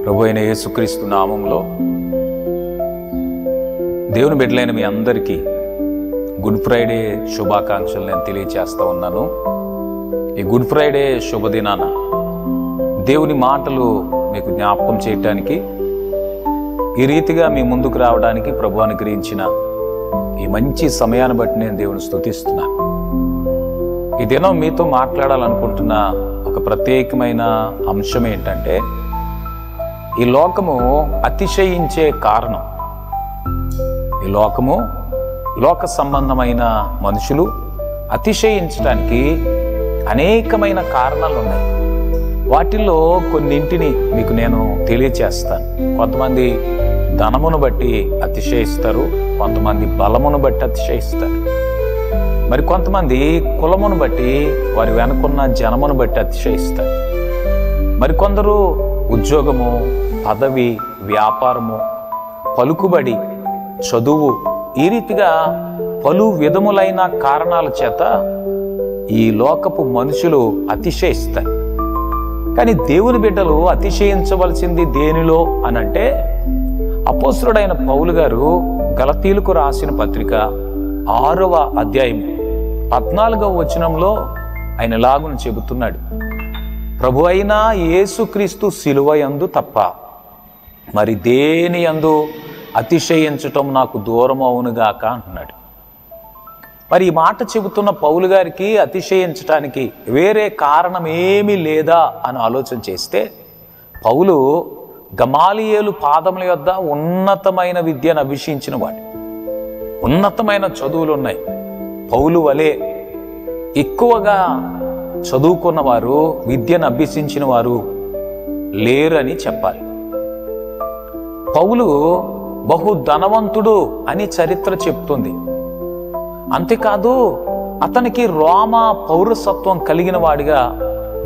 ప్రభు అయిన యేసుక్రీస్తు నామంలో దేవుని బిడ్డలైన మీ అందరికీ గుడ్ ఫ్రైడే శుభాకాంక్షలు నేను తెలియచేస్తా ఉన్నాను. ఈ గుడ్ ఫ్రైడే శుభదినాన దేవుని మాటలు మీకు జ్ఞాపకం చేయటానికి, ఈ రీతిగా మీ ముందుకు రావడానికి ప్రభు అనుగ్రహించిన ఈ మంచి సమయాన్ని బట్టి నేను దేవుని స్తుతిస్తున్నాను. ఈ దినం మీతో మాట్లాడాలనుకుంటున్న ఒక ప్రత్యేకమైన అంశం ఏంటంటే, ఈ లోకము అతిశయించే కారణం. ఈ లోకము, లోక సంబంధమైన మనుషులు అతిశయించడానికి అనేకమైన కారణాలు ఉన్నాయి. వాటిల్లో కొన్నింటిని మీకు నేను తెలియచేస్తాను. కొంతమంది ధనమును బట్టి అతిశయిస్తారు, కొంతమంది బలమును బట్టి అతిశయిస్తారు, మరి కొంతమంది కులమును బట్టి, వారి వెనుకున్న జనమును బట్టి అతిశయిస్తారు. మరికొందరు ఉద్యోగము, పదవి, వ్యాపారము, పలుకుబడి, చదువు, ఈ రీతిగా పలు విధములైన కారణాల చేత ఈ లోకపు మనుషులు అతిశయిస్తారు. కానీ దేవుని బిడ్డలు అతిశయించవలసింది దేనిలో అనంటే, అపోస్తలుడైన పౌలు గారు గలతీయులకు రాసిన పత్రిక 6వ అధ్యాయం 14వ వచనంలో ఆయన ఇలాగున చెబుతున్నాడు, ప్రభు అయిన యేసుక్రీస్తు శిలువ యందు తప్ప మరి దేని యందు అతిశయించటం నాకు దూరం అవునుగాక అంటున్నాడు. మరి ఈ మాట చెబుతున్న పౌలు గారికి అతిశయించటానికి వేరే కారణం ఏమీ లేదా అని ఆలోచన చేస్తే, పౌలు గమాలియేలు పాదముల యొద్ద ఉన్నతమైన విద్యను అభ్యసించిన వాడు. ఉన్నతమైన చదువులు ఉన్నాయి. పౌలు వలె ఎక్కువగా చదువుకున్న వారు, విద్యను అభ్యసించిన వారు లేరని చెప్పాలి. పౌలు బహు ధనవంతుడు అని చరిత్ర చెప్తుంది. అంతేకాదు, అతనికి రోమా పౌరసత్వం కలిగిన వాడిగా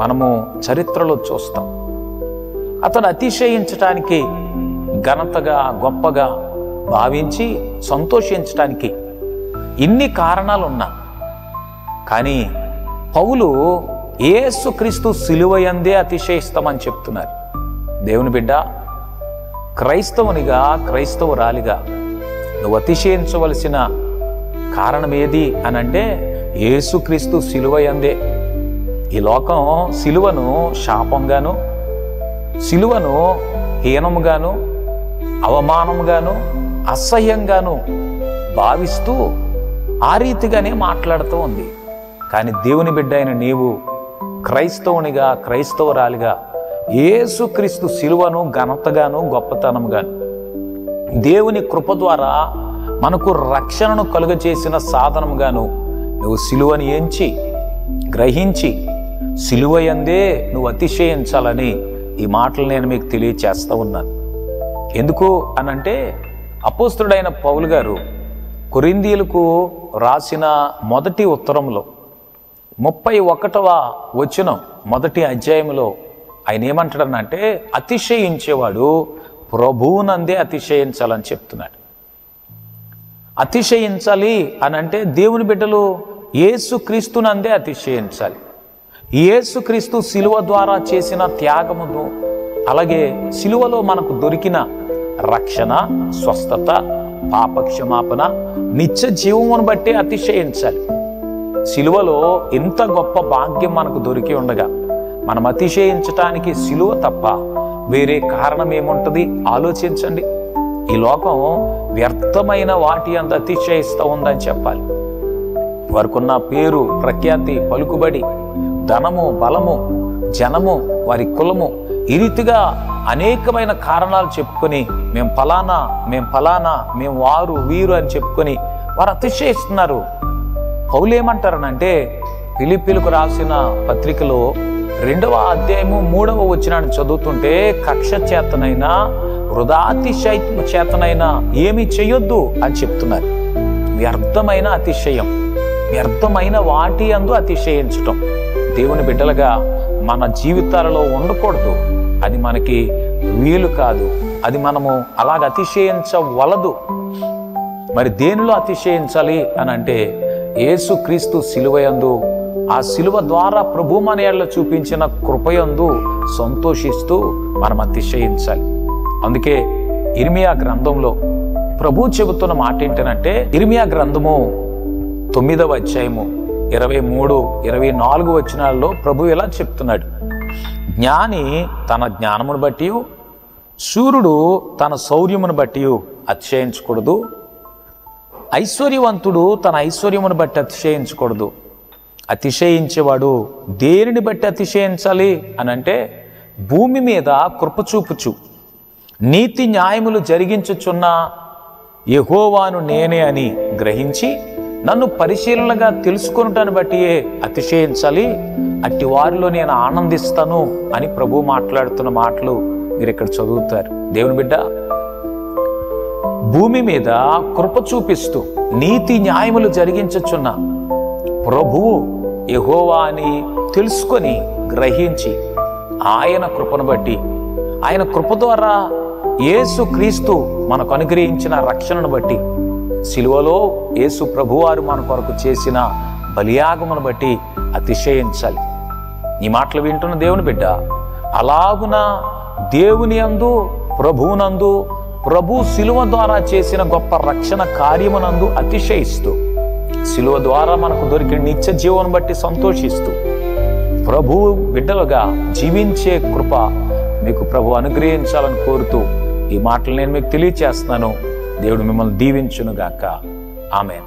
మనము చరిత్రలో చూస్తాం. అతను అతిశయించటానికి, ఘనతగా, గొప్పగా భావించి సంతోషించటానికి ఇన్ని కారణాలున్నా, కానీ పౌలు యేసుక్రీస్తు శిలువ యందే అతిశయిస్తామని చెప్తున్నారు. దేవుని బిడ్డ, క్రైస్తవునిగా, క్రైస్తవురాలిగా నువ్వు అతిశయించవలసిన కారణం ఏది అనంటే, యేసుక్రీస్తు శిలువ యందే. ఈ లోకం శిలువను శాపంగాను, శిలువను హీనముగాను, అవమానముగాను, అసహ్యంగాను భావిస్తూ ఆ రీతిగానే మాట్లాడుతూ ఉంది. కానీ దేవుని బిడ్డ అయిన నీవు క్రైస్తవునిగా, క్రైస్తవురాలిగా యేసుక్రీస్తు శిలువను ఘనతగాను, గొప్పతనంగాను, దేవుని కృప ద్వారా మనకు రక్షణను కలుగజేసిన సాధనముగాను నువ్వు శిలువని ఎంచి, గ్రహించి, శిలువ యందే నువ్వు అతిశయించాలని ఈ మాటలు నేను మీకు తెలియచేస్తూ ఉన్నాను. ఎందుకు అనంటే, అపోస్తలుడైన పౌలు గారు కొరింథీయులకు రాసిన మొదటి ఉత్తరంలో 31వ వచనం, మొదటి అధ్యాయంలో ఆయన ఏమంటాడనంటే, అతిశయించేవాడు ప్రభువునందే అతిశయించాలని చెప్తున్నాడు. అతిశయించాలి అనంటే దేవుని బిడ్డలు యేసుక్రీస్తునందే అతిశయించాలి. యేసుక్రీస్తు శిలువ ద్వారా చేసిన త్యాగమును, అలాగే శిలువలో మనకు దొరికిన రక్షణ, స్వస్థత, పాపక్షమాపణ, నిత్య జీవమును బట్టి అతిశయించాలి. శిలువలో ఇంత గొప్ప భాగ్యం మనకు దొరికి ఉండగా మనం అతిశయించటానికి శిలువ తప్ప వేరే కారణం ఏముంటుంది? ఆలోచించండి. ఈ లోకం వ్యర్థమైన వాటి అంత అతిశయిస్తూ ఉందని చెప్పాలి. వారికున్న పేరు, ప్రఖ్యాతి, పలుకుబడి, ధనము, బలము, జనము, వారి కులము, ఈ రీతిగా అనేకమైన కారణాలు చెప్పుకొని మేము ఫలానా, మేము వారు, వీరు అని చెప్పుకొని వారు అతిశయిస్తున్నారు. పౌలు ఏమంటారనంటే, ఫిలిప్పీలకు రాసిన పత్రికలో 2వ అధ్యాయము 3వ వచనాన్ని చదువుతుంటే, కక్ష చేతనైనా, వృధాతిశయము చేతనైనా ఏమీ చెయ్యొద్దు అని చెప్తున్నారు. వ్యర్థమైన అతిశయం, వ్యర్థమైన వాటి అందు అతిశయించటం దేవుని బిడ్డలుగా మన జీవితాలలో ఉండకూడదు. అది మనకి వీలు కాదు. అది మనము అలాగ అతిశయించవలదు. మరి దేనిలో అతిశయించాలి అని అంటే, యేసుక్రీస్తు శిలువ యందు ఆ శిలువ ద్వారా ప్రభు మన యేళ్ళ చూపించిన కృపయందు సంతోషిస్తూ మనం అతిశయించాలి. అందుకే ఇర్మియా గ్రంథంలో ప్రభు చెబుతున్న మాట ఏంటంటే, ఇర్మియా గ్రంథము 9వ అధ్యాయము 23, 24 వచనాల్లో ప్రభు ఇలా చెప్తున్నాడు, జ్ఞాని తన జ్ఞానమును బట్టి, శూరుడు తన శౌర్యమును బట్టి అతిశయించకూడదు, ఐశ్వర్యవంతుడు తన ఐశ్వర్యమును బట్టి అతిశయించకూడదు. అతిశయించేవాడు దేనిని బట్టి అతిశయించాలి అని అంటే, భూమి మీద కృప చూపుచు నీతి న్యాయములు జరిగించుచున్న యెహోవాను నేనే అని గ్రహించి నన్ను పరిశీలనగా తెలుసుకొనుటను బట్టియే అతిశయించాలి. అట్టి వారిలో నేను ఆనందిస్తాను అని ప్రభు మాట్లాడుతున్న మాటలు మీరు ఇక్కడ చదువుతారు. దేవుని బిడ్డ, భూమి మీద కృప చూపిస్తూ నీతి న్యాయములు జరిగించుచున్న ప్రభువు యెహోవా అని తెలుసుకొని గ్రహించి ఆయన కృపను బట్టి, ఆయన కృప ద్వారా యేసు క్రీస్తు మనకు అనుగ్రహించిన రక్షణను బట్టి, సిలువలో యేసు ప్రభువారు మన కొరకు చేసిన బలియాగమును బట్టి అతిశయించాలి. ఈ మాటలు వింటున్న దేవుని బిడ్డ, అలాగున దేవుని యందు, ప్రభువునందు, ప్రభు సిలువ ద్వారా చేసిన గొప్ప రక్షణ కార్యమునందు అతిశయిస్తూ, సిలువ ద్వారా మనకు దొరికిన నిత్య జీవనం బట్టి సంతోషిస్తూ, ప్రభువు బిడ్డలుగా జీవించే కృప మీకు ప్రభు అనుగ్రహించాలని కోరుతూ ఈ మాటలు నేను మీకు తెలియచేస్తున్నాను. దేవుడు మిమ్మల్ని దీవించునుగాక. ఆమేన్.